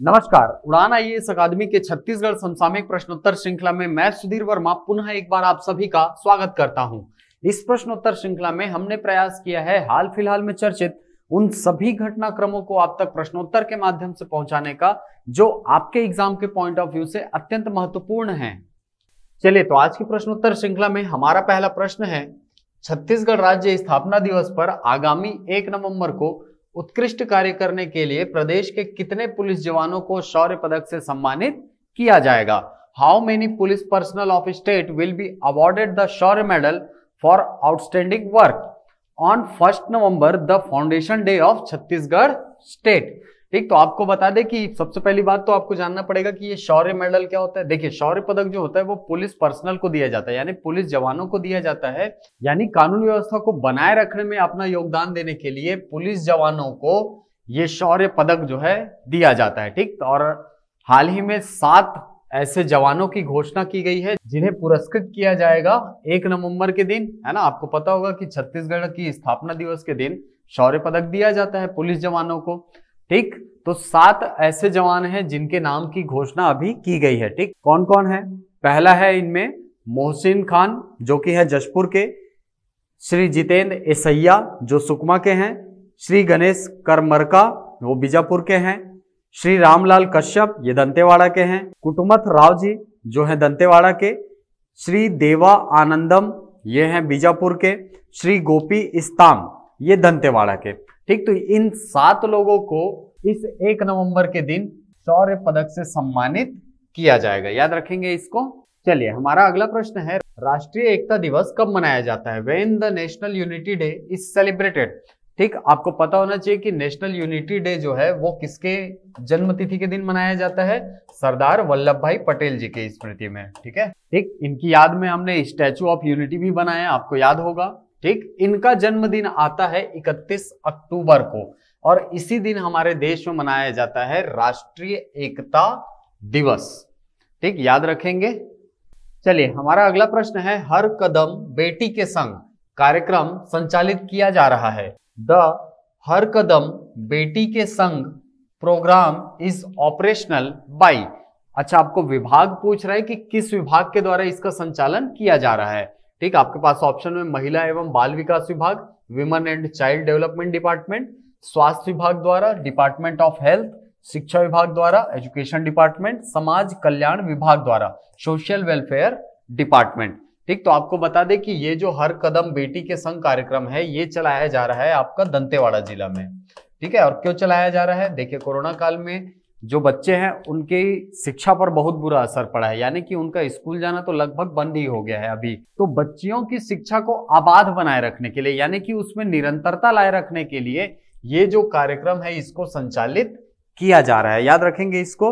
नमस्कार, उड़ान आईएएस अकादमी के छत्तीसगढ़ समसामयिक प्रश्नोत्तर श्रृंखला में मैं सुधीर वर्मा पुनः एक बार आप सभी का स्वागत करता हूं। इस प्रश्नोत्तर श्रृंखला में हमने प्रयास किया है हाल फिलहाल में चर्चित उन सभी घटनाक्रमों को आप तक प्रश्नोत्तर के माध्यम से पहुंचाने का जो आपके एग्जाम के पॉइंट ऑफ व्यू से अत्यंत महत्वपूर्ण है। चलिए, तो आज की प्रश्नोत्तर श्रृंखला में हमारा पहला प्रश्न है, छत्तीसगढ़ राज्य स्थापना दिवस पर आगामी 1 नवंबर को उत्कृष्ट कार्य करने के लिए प्रदेश के कितने पुलिस जवानों को शौर्य पदक से सम्मानित किया जाएगा? How many police personal of state will be awarded the Shaurya medal for outstanding work on 1 November the foundation day of Chhattisgarh state. ठीक, तो आपको बता दें कि सबसे पहली बात तो आपको जानना पड़ेगा कि ये शौर्य मेडल क्या होता है। देखिए, शौर्य पदक जो होता है वो पुलिस पर्सनल को दिया जाता है, यानी पुलिस जवानों को दिया जाता है, यानी कानून व्यवस्था को बनाए रखने में अपना योगदान देने के लिए पुलिस जवानों को ये शौर्य पदक जो है दिया जाता है। ठीक, और हाल ही में 7 ऐसे जवानों की घोषणा की गई है जिन्हें पुरस्कृत किया जाएगा 1 नवंबर के दिन, है ना। आपको पता होगा कि छत्तीसगढ़ की स्थापना दिवस के दिन शौर्य पदक दिया जाता है पुलिस जवानों को। ठीक, तो 7 ऐसे जवान हैं जिनके नाम की घोषणा अभी की गई है। ठीक, कौन कौन है? पहला है इनमें मोहसिन खान जो कि है जशपुर के, श्री जितेंद्र एसैया जो सुकमा के हैं, श्री गणेश करमरका वो बीजापुर के हैं, श्री रामलाल कश्यप ये दंतेवाड़ा के हैं, कुटुमथ राव जी जो है दंतेवाड़ा के, श्री देवा आनंदम ये हैं बीजापुर के, श्री गोपी इस्ताम ये दंतेवाड़ा के। ठीक, तो इन 7 लोगों को इस 1 नवंबर के दिन शौर्य पदक से सम्मानित किया जाएगा, याद रखेंगे इसको। चलिए, हमारा अगला प्रश्न है, राष्ट्रीय एकता दिवस कब मनाया जाता है? When the national unity day is celebrated. ठीक, आपको पता होना चाहिए कि नेशनल यूनिटी डे जो है वो किसके जन्म तिथि के दिन मनाया जाता है? सरदार वल्लभ भाई पटेल जी के स्मृति में। ठीक है, ठीक, इनकी याद में हमने स्टैचू ऑफ यूनिटी भी बनाया, आपको याद होगा। ठीक, इनका जन्मदिन आता है 31 अक्टूबर को और इसी दिन हमारे देश में मनाया जाता है राष्ट्रीय एकता दिवस। ठीक, याद रखेंगे। चलिए, हमारा अगला प्रश्न है, हर कदम बेटी के संग कार्यक्रम संचालित किया जा रहा है। द हर कदम बेटी के संग प्रोग्राम इज ऑपरेशनल बाय। अच्छा, आपको विभाग पूछ रहा है कि किस विभाग के द्वारा इसका संचालन किया जा रहा है। ठीक, आपके पास ऑप्शन में महिला एवं बाल विकास विभाग, women and child development department, स्वास्थ्य विभाग द्वारा, डिपार्टमेंट ऑफ हेल्थ, शिक्षा विभाग द्वारा, एजुकेशन डिपार्टमेंट, समाज कल्याण विभाग द्वारा, सोशल वेलफेयर डिपार्टमेंट। ठीक, तो आपको बता दें कि ये जो हर कदम बेटी के संग कार्यक्रम है ये चलाया जा रहा है आपका दंतेवाड़ा जिला में। ठीक है, और क्यों चलाया जा रहा है? देखिए, कोरोना काल में जो बच्चे हैं उनकी शिक्षा पर बहुत बुरा असर पड़ा है, यानी कि उनका स्कूल जाना तो लगभग बंद ही हो गया है अभी। तो बच्चियों की शिक्षा को आबाद बनाए रखने के लिए, यानी कि उसमें निरंतरता लाए रखने के लिए ये जो कार्यक्रम है इसको संचालित किया जा रहा है, याद रखेंगे इसको।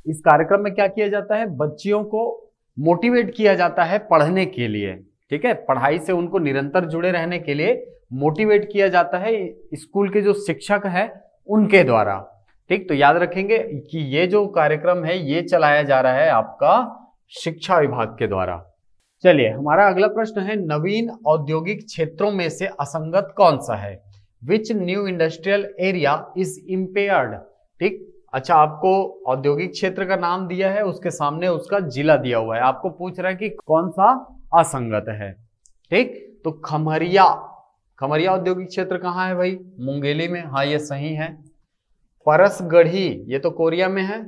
इस कार्यक्रम में क्या किया जाता है? बच्चियों को मोटिवेट किया जाता है पढ़ने के लिए। ठीक है, पढ़ाई से उनको निरंतर जुड़े रहने के लिए मोटिवेट किया जाता है स्कूल के जो शिक्षक है उनके द्वारा। ठीक, तो याद रखेंगे कि ये जो कार्यक्रम है ये चलाया जा रहा है आपका शिक्षा विभाग के द्वारा। चलिए, हमारा अगला प्रश्न है, नवीन औद्योगिक क्षेत्रों में से असंगत कौन सा है? Which new industrial area is impaired. ठीक, अच्छा, आपको औद्योगिक क्षेत्र का नाम दिया है, उसके सामने उसका जिला दिया हुआ है, आपको पूछ रहा है कि कौन सा असंगत है। ठीक, तो खमरिया औद्योगिक क्षेत्र कहाँ है भाई? मुंगेली में। हाँ, ये सही है। परसगढ़ी ये तो कोरिया में है।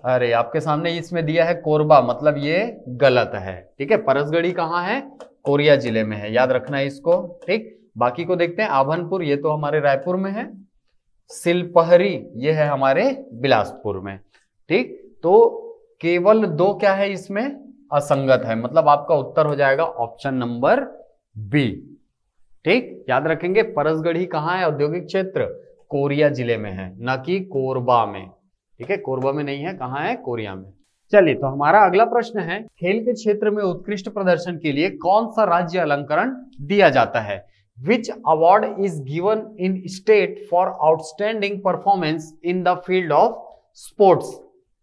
अरे, आपके सामने इसमें दिया है कोरबा, मतलब ये गलत है। ठीक है, परसगढ़ी कहाँ है? कोरिया जिले में है, याद रखना है इसको। ठीक, बाकी को देखते हैं। आभनपुर ये तो हमारे रायपुर में है, सिलपहरी ये है हमारे बिलासपुर में। ठीक, तो केवल 2 क्या है इसमें असंगत है, मतलब आपका उत्तर हो जाएगा ऑप्शन नंबर बी। ठीक, याद रखेंगे। परसगढ़ी कहाँ है औद्योगिक क्षेत्र? कोरिया जिले में है, ना कि कोरबा में। ठीक है, कोरबा में नहीं है, कहाँ है? कोरिया में। चलिए, तो हमारा अगला प्रश्न है, खेल के क्षेत्र में उत्कृष्ट प्रदर्शन के लिए कौन सा राज्य अलंकरण दिया जाता है? Which award is given in state for outstanding performance in the field of sports?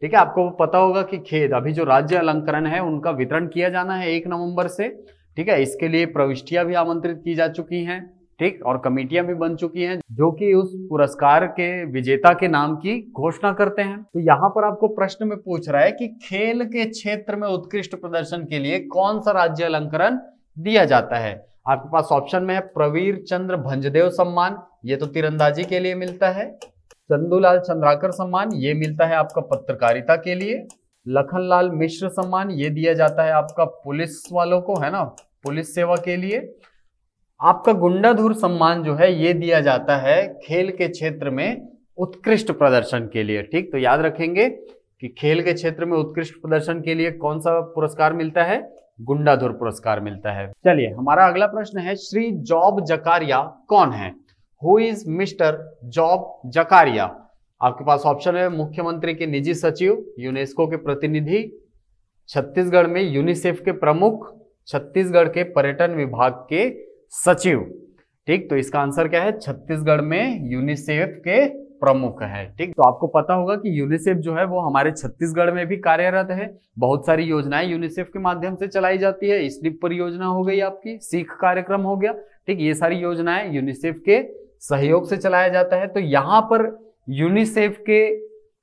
ठीक है, आपको पता होगा कि खेल अभी जो राज्य अलंकरण है उनका वितरण किया जाना है 1 नवंबर से। ठीक है, इसके लिए प्रविष्टियां भी आमंत्रित की जा चुकी हैं। ठीक, और कमेटियां भी बन चुकी हैं जो कि उस पुरस्कार के विजेता के नाम की घोषणा करते हैं। तो यहाँ पर आपको प्रश्न में पूछ रहा है कि खेल के क्षेत्र में उत्कृष्ट प्रदर्शन के लिए कौन सा राज्य अलंकरण दिया जाता है। आपके पास ऑप्शन में है प्रवीर चंद्र भंजदेव सम्मान, ये तो तीरंदाजी के लिए मिलता है। चंदूलाल चंद्राकर सम्मान, ये मिलता है आपका पत्रकारिता के लिए। लखनलाल मिश्र सम्मान, ये दिया जाता है आपका पुलिस वालों को, है ना, पुलिस सेवा के लिए। आपका गुंडाधुर सम्मान जो है ये दिया जाता है खेल के क्षेत्र में उत्कृष्ट प्रदर्शन के लिए। ठीक, तो याद रखेंगे कि खेल के क्षेत्र में उत्कृष्ट प्रदर्शन के लिए कौन सा पुरस्कार मिलता है, गुंडाधुर पुरस्कार मिलता है। चलिए हमारा अगला प्रश्न है, श्री जॉब जकारिया कौन है। Who is mister Job Zacharia. आपके पास ऑप्शन है मुख्यमंत्री के निजी सचिव, यूनेस्को के प्रतिनिधि, छत्तीसगढ़ में यूनिसेफ के प्रमुख, छत्तीसगढ़ के पर्यटन विभाग के सचिव। ठीक, तो इसका आंसर क्या है, छत्तीसगढ़ में यूनिसेफ के प्रमुख है। ठीक, तो आपको पता होगा कि यूनिसेफ जो है वो हमारे छत्तीसगढ़ में भी कार्यरत है। बहुत सारी योजनाएं यूनिसेफ के माध्यम से चलाई जाती है। स्लीप परियोजना हो गई आपकी, सीख कार्यक्रम हो गया। ठीक, ये सारी योजनाएं यूनिसेफ के सहयोग से चलाया जाता है। तो यहाँ पर यूनिसेफ के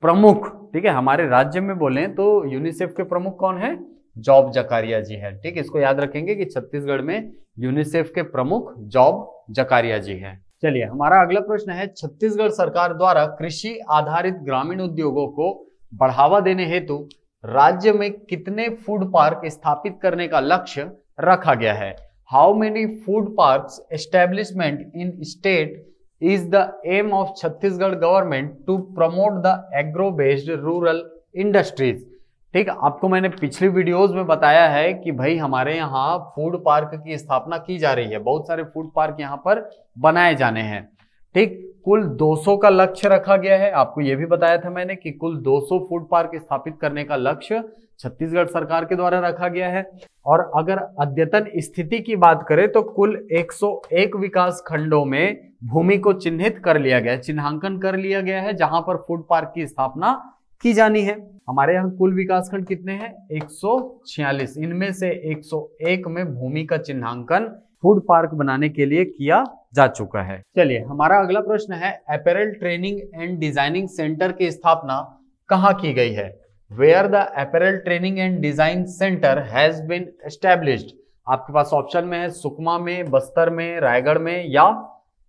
प्रमुख, ठीक है, हमारे राज्य में बोले तो यूनिसेफ के प्रमुख कौन है, जॉब जकारिया जी है। ठीक, इसको याद रखेंगे कि छत्तीसगढ़ में यूनिसेफ के प्रमुख जॉब जकारिया जी है। चलिए हमारा अगला प्रश्न है, छत्तीसगढ़ सरकार द्वारा कृषि आधारित ग्रामीण उद्योगों को बढ़ावा देने हेतु राज्य में कितने फूड पार्क स्थापित करने का लक्ष्य रखा गया है। How many food parks establishment in state is the aim of Chhattisgarh government to promote the agro based rural industries. ठीक, आपको मैंने पिछली वीडियोस में बताया है कि भाई हमारे यहाँ फूड पार्क की स्थापना की जा रही है। बहुत सारे फूड पार्क यहाँ पर बनाए जाने हैं। ठीक, कुल 200 का लक्ष्य रखा गया है। आपको यह भी बताया था मैंने कि कुल 200 फूड पार्क स्थापित करने का लक्ष्य छत्तीसगढ़ सरकार के द्वारा रखा गया है। और अगर अद्यतन स्थिति की बात करें तो कुल 101 विकास खंडों में भूमि को चिन्हित कर लिया गया है, चिन्हांकन कर लिया गया है, जहां पर फूड पार्क की स्थापना की जानी है। हमारे यहाँ कुल विकासखंड कितने हैं, 146। इनमें से 101 में भूमि का चिन्हांकन फूड पार्क बनाने के लिए किया जा चुका है। चलिए हमारा अगला प्रश्न है, apparel training and designing centre की स्थापना कहाँ की गई है। Where the apparel training and design centre has been established. आपके पास ऑप्शन में है सुकमा में, बस्तर में, रायगढ़ में या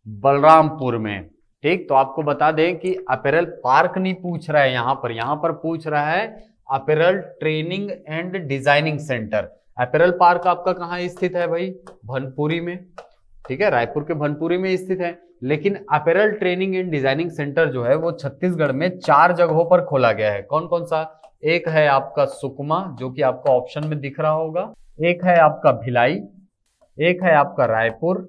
बलरामपुर में। ठीक, तो आपको बता दें कि अपैरल पार्क नहीं पूछ रहा है यहाँ पर पूछ रहा है apparel training and designing centre. Apparel park आपका कहाँ स्थित है भाई, भनपुरी में। ठीक है, रायपुर के भनपुरी में स्थित है। लेकिन apparel training and designing centre जो है वो छत्तीसगढ़ में 4 जगहों पर खोला गया है। कौन कौन सा, एक है आपका सुकमा जो कि आपका ऑप्शन में दिख रहा होगा, एक है आपका भिलाई, एक है आपका रायपुर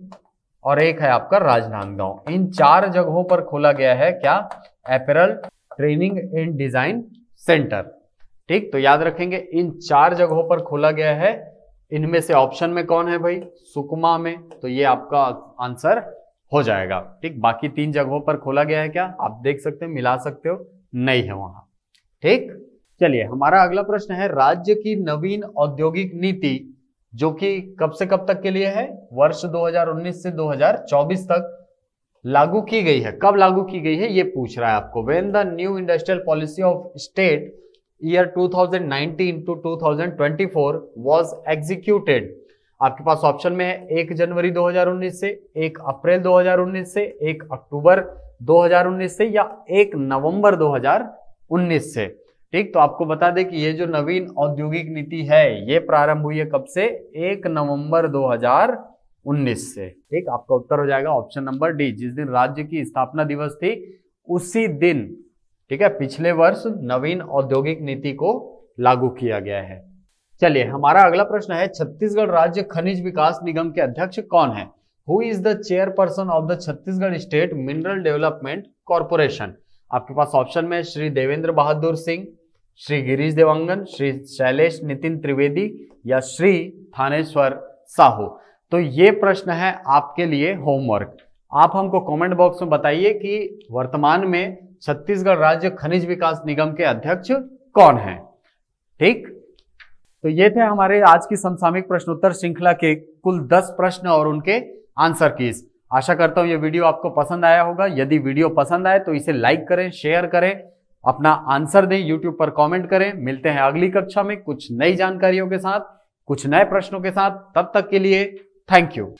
और एक है आपका राजनांदगांव। इन 4 जगहों पर खोला गया है क्या, apparel training and design centre. ठीक, तो याद रखेंगे इन 4 जगहों पर खोला गया है। इनमें से ऑप्शन में कौन है भाई, सुकमा में, तो ये आपका आंसर हो जाएगा। ठीक, बाकी 3 जगहों पर खोला गया है क्या, आप देख सकते हो, मिला सकते हो, नहीं है वहां। ठीक, चलिए हमारा अगला प्रश्न है, राज्य की नवीन औद्योगिक नीति जो कि कब से कब तक के लिए है, वर्ष 2019 से 2024 तक लागू की गई है। कब लागू की गई है ये पूछ रहा है आपको। When the new industrial policy of state year 2019 to 2024 was executed. आपके पास ऑप्शन में है 1 जनवरी 2019 से, 1 अप्रैल 2019 से, 1 अक्टूबर 2019 से या 1 नवंबर 2019 से। ठीक, तो आपको बता दें कि ये जो नवीन औद्योगिक नीति है ये प्रारंभ हुई है कब से, 1 नवंबर 2019 से। ठीक, आपका उत्तर हो जाएगा ऑप्शन नंबर डी। जिस दिन राज्य की स्थापना दिवस थी उसी दिन, ठीक है, पिछले वर्ष नवीन औद्योगिक नीति को लागू किया गया है। चलिए हमारा अगला प्रश्न है, छत्तीसगढ़ राज्य खनिज विकास निगम के अध्यक्ष कौन है। Who is the chairperson of the Chhattisgarh state mineral development corporation. आपके पास ऑप्शन में श्री देवेंद्र बहादुर सिंह, श्री गिरीश देवांगन, श्री शैलेश नितिन त्रिवेदी या श्री थानेश्वर साहू। तो ये प्रश्न है आपके लिए होमवर्क। आप हमको कमेंट बॉक्स में बताइए कि वर्तमान में छत्तीसगढ़ राज्य खनिज विकास निगम के अध्यक्ष कौन है। ठीक, तो ये थे हमारे आज की समसामयिक प्रश्नोत्तर श्रृंखला के कुल 10 प्रश्न और उनके आंसर कीज। आशा करता हूं ये वीडियो आपको पसंद आया होगा। यदि वीडियो पसंद आए तो इसे लाइक करें, शेयर करें, अपना आंसर दें, यूट्यूब पर कमेंट करें। मिलते हैं अगली कक्षा में कुछ नई जानकारियों के साथ, कुछ नए प्रश्नों के साथ। तब तक के लिए थैंक यू।